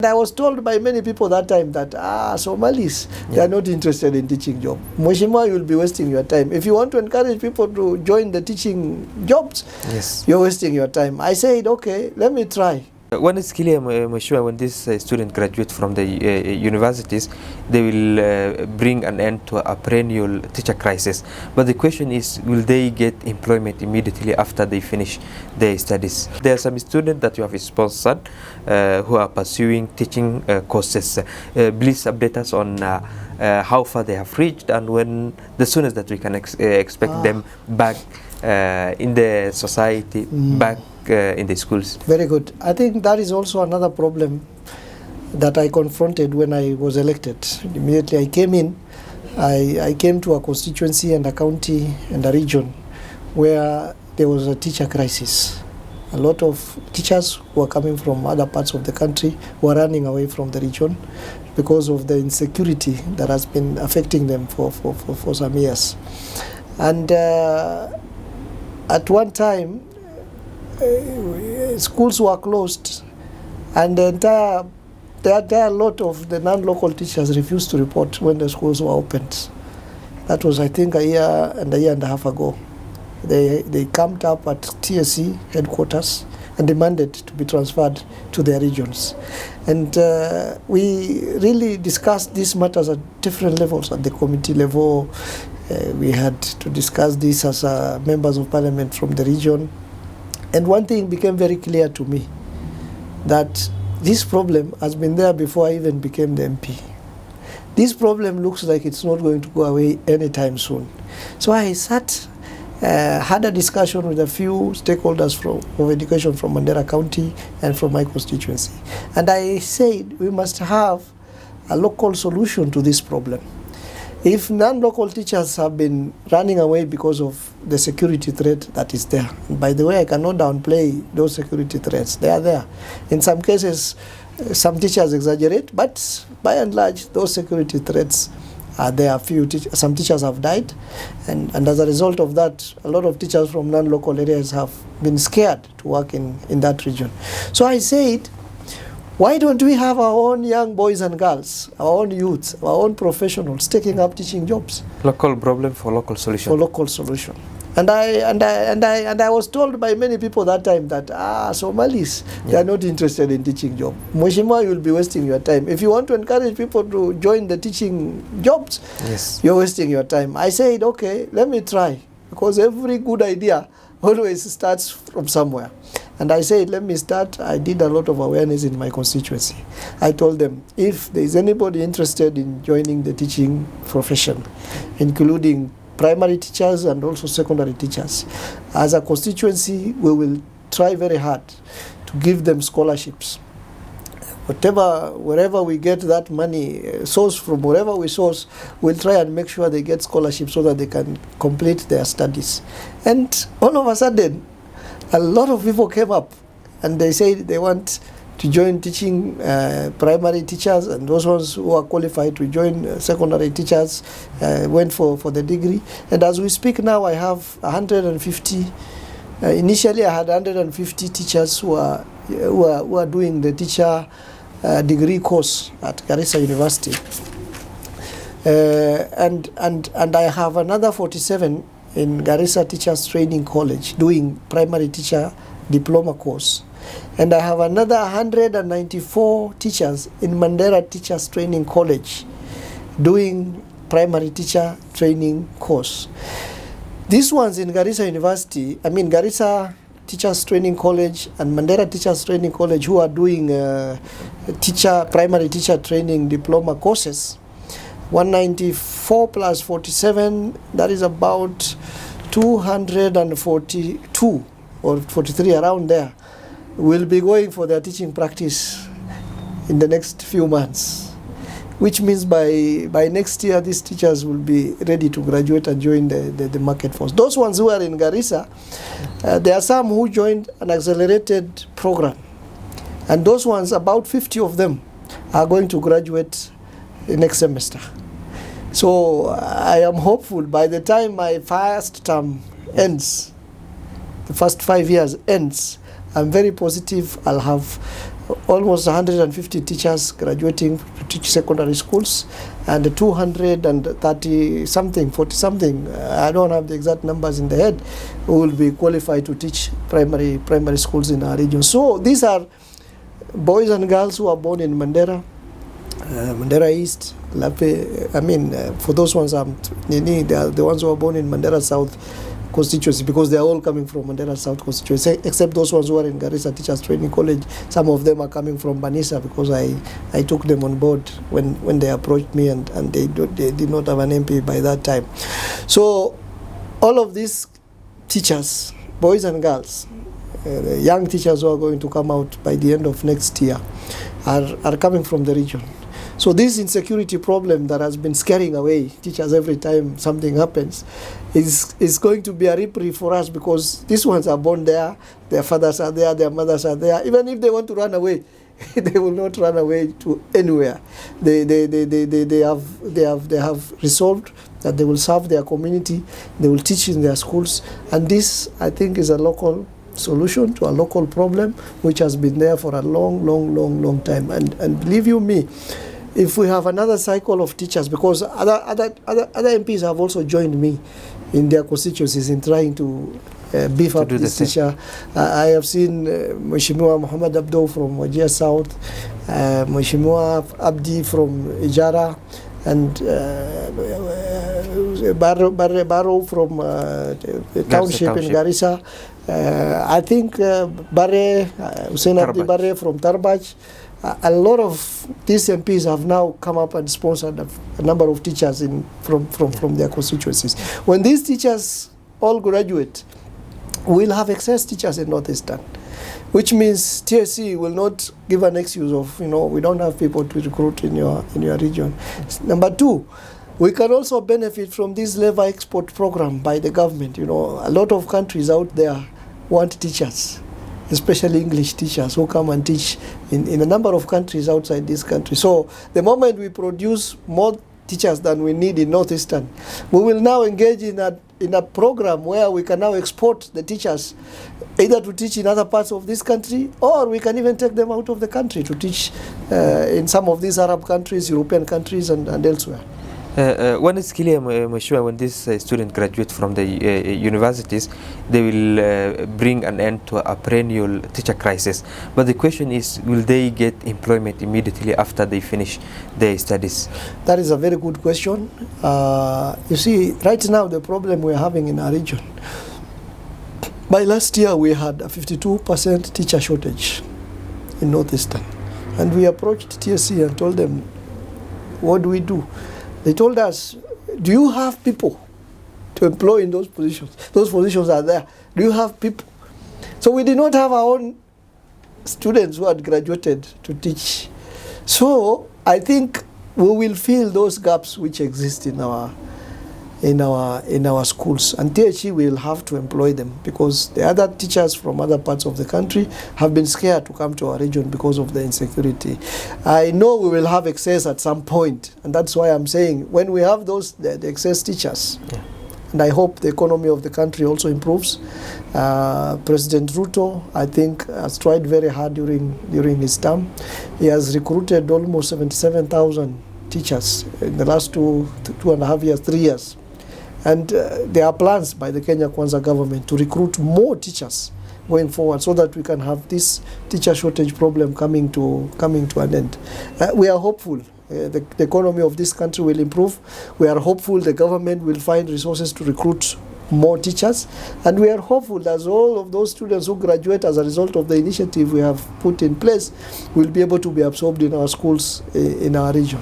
I was told by many people that time that Somalis, they are not interested in teaching job. Mheshimiwa, you'll be wasting your time. If you want to encourage people to join the teaching jobs, yes, you're wasting your time. I said, okay, let me try. One is clear, Mheshimiwa, when this student graduate from the universities, they will bring an end to a perennial teacher crisis. But the question is, will they get employment immediately after they finish their studies? There are some students that you have sponsored who are pursuing teaching courses. Please update us on how far they have reached and when the soonest that we can expect them back in the society, back in the schools. Very good. I think that is also another problem that I confronted when I was elected. Immediately I came in, I came to a constituency and a county and a region where there was a teacher crisis. A lot of teachers who were coming from other parts of the country were running away from the region because of the insecurity that has been affecting them for some years. And at one time, schools were closed, and the entire lot of the non-local teachers refused to report when the schools were opened. That was, I think, a year and a half ago. They camped up at TSC headquarters and demanded to be transferred to their regions. And we really discussed these matters at different levels. At the committee level, we had to discuss this as members of parliament from the region. And one thing became very clear to me, that this problem has been there before I even became the MP. This problem looks like it's not going to go away anytime soon. So I sat, had a discussion with a few stakeholders of education from Mandera County and from my constituency. And I said we must have a local solution to this problem. If non-local teachers have been running away because of the security threat that is there, and by the way, I cannot downplay those security threats. They are there. In some cases, some teachers exaggerate, but by and large, those security threats are there. Some teachers have died, and as a result of that, a lot of teachers from non-local areas have been scared to work in that region. So I said, why don't we have our own young boys and girls, our own youths, our own professionals taking up teaching jobs? Local problem for local solution. For local solution. And I was told by many people that time that Somalis, they are not interested in teaching job. Mheshimiwa, you'll be wasting your time. If you want to encourage people to join the teaching jobs, yes, you're wasting your time. I said, okay, let me try, because every good idea always starts from somewhere. And I said, let me start. I did a lot of awareness in my constituency. I told them, if there is anybody interested in joining the teaching profession, including primary teachers and also secondary teachers, as a constituency, we will try very hard to give them scholarships. Wherever we get that money, source from wherever we source, we'll try and make sure they get scholarships so that they can complete their studies. And all of a sudden, a lot of people came up and they said they want to join teaching primary teachers, and those ones who are qualified to join secondary teachers went for the degree. And as we speak now, I have 150. Initially, I had 150 teachers who are doing the teacher degree course at Garissa University, and I have another 47 in Garissa Teachers Training College doing primary teacher diploma course. And I have another 194 teachers in Mandera Teachers Training College doing primary teacher training course. These ones in Garissa University, Garissa Teachers Training College and Mandera Teachers Training College, who are doing primary teacher training diploma courses, 194 plus 47, that is about 242 or 43, around there, will be going for their teaching practice in the next few months, which means by next year these teachers will be ready to graduate and join the market force. Those ones who are in Garissa, there are some who joined an accelerated program, and those ones, about 50 of them, are going to graduate next semester. So I am hopeful by the time my first term ends, the first 5 years ends, I'm very positive I'll have almost 150 teachers graduating to teach secondary schools, and 230 something, 40 something, I don't have the exact numbers in the head, who will be qualified to teach primary schools in our region. So these are boys and girls who are born in Mandera, Mandera East, Lape. I mean, for those ones, they are the ones who are born in Mandera South constituency, because they are all coming from Mandera South constituency, except those ones who are in Garissa Teachers Training College. Some of them are coming from Banisa, because I took them on board when they approached me, and they did not have an MP by that time. So all of these teachers, boys and girls, the young teachers who are going to come out by the end of next year, are coming from the region. So this insecurity problem that has been scaring away teachers every time something happens is going to be a reprieve for us, because these ones are born there, their fathers are there, their mothers are there. Even if they want to run away, they will not run away to anywhere. They have resolved that they will serve their community, they will teach in their schools, and this, I think, is a local solution to a local problem which has been there for a long time. And believe you me, if we have another cycle of teachers, because other MPs have also joined me in their constituencies in trying to beef up this teacher. I have seen Mheshimiwa Hon.Abdul from Wajir South, Mheshimiwa Abdi from Ijara, and Baro from township in Garissa. I think Hussein Abdi Barre from Tarbaj. A lot of these MPs have now come up and sponsored a number of teachers from their constituencies. When these teachers all graduate, we'll have excess teachers in Northeastern, which means TSC will not give an excuse of, we don't have people to recruit in your region. Number two, we can also benefit from this labor export program by the government. A lot of countries out there want teachers, especially English teachers who come and teach in a number of countries outside this country. So the moment we produce more teachers than we need in Northeastern, we will now engage in a program where we can now export the teachers either to teach in other parts of this country, or we can even take them out of the country to teach in some of these Arab countries, European countries, and elsewhere. One is clear, Mheshimiwa, when these students graduate from the universities, they will bring an end to a perennial teacher crisis. But the question is, will they get employment immediately after they finish their studies? That is a very good question. You see, right now the problem we're having in our region, by last year we had a 52% teacher shortage in Northeastern. And we approached TSC and told them, what do we do? They told us, do you have people to employ in those positions? Those positions are there. Do you have people? So we did not have our own students who had graduated to teach. So I think we will fill those gaps which exist in our schools, and THE will have to employ them, because the other teachers from other parts of the country have been scared to come to our region because of the insecurity. I know we will have excess at some point, and that's why I'm saying when we have the excess teachers, and I hope the economy of the country also improves. President Ruto, I think, has tried very hard during his term. He has recruited almost 77,000 teachers in the last 2.5 years, 3 years. And there are plans by the Kenya Kwanza government to recruit more teachers going forward, so that we can have this teacher shortage problem coming to an end. We are hopeful the economy of this country will improve. We are hopeful the government will find resources to recruit more teachers, and we are hopeful that all of those students who graduate as a result of the initiative we have put in place will be able to be absorbed in our schools in our region.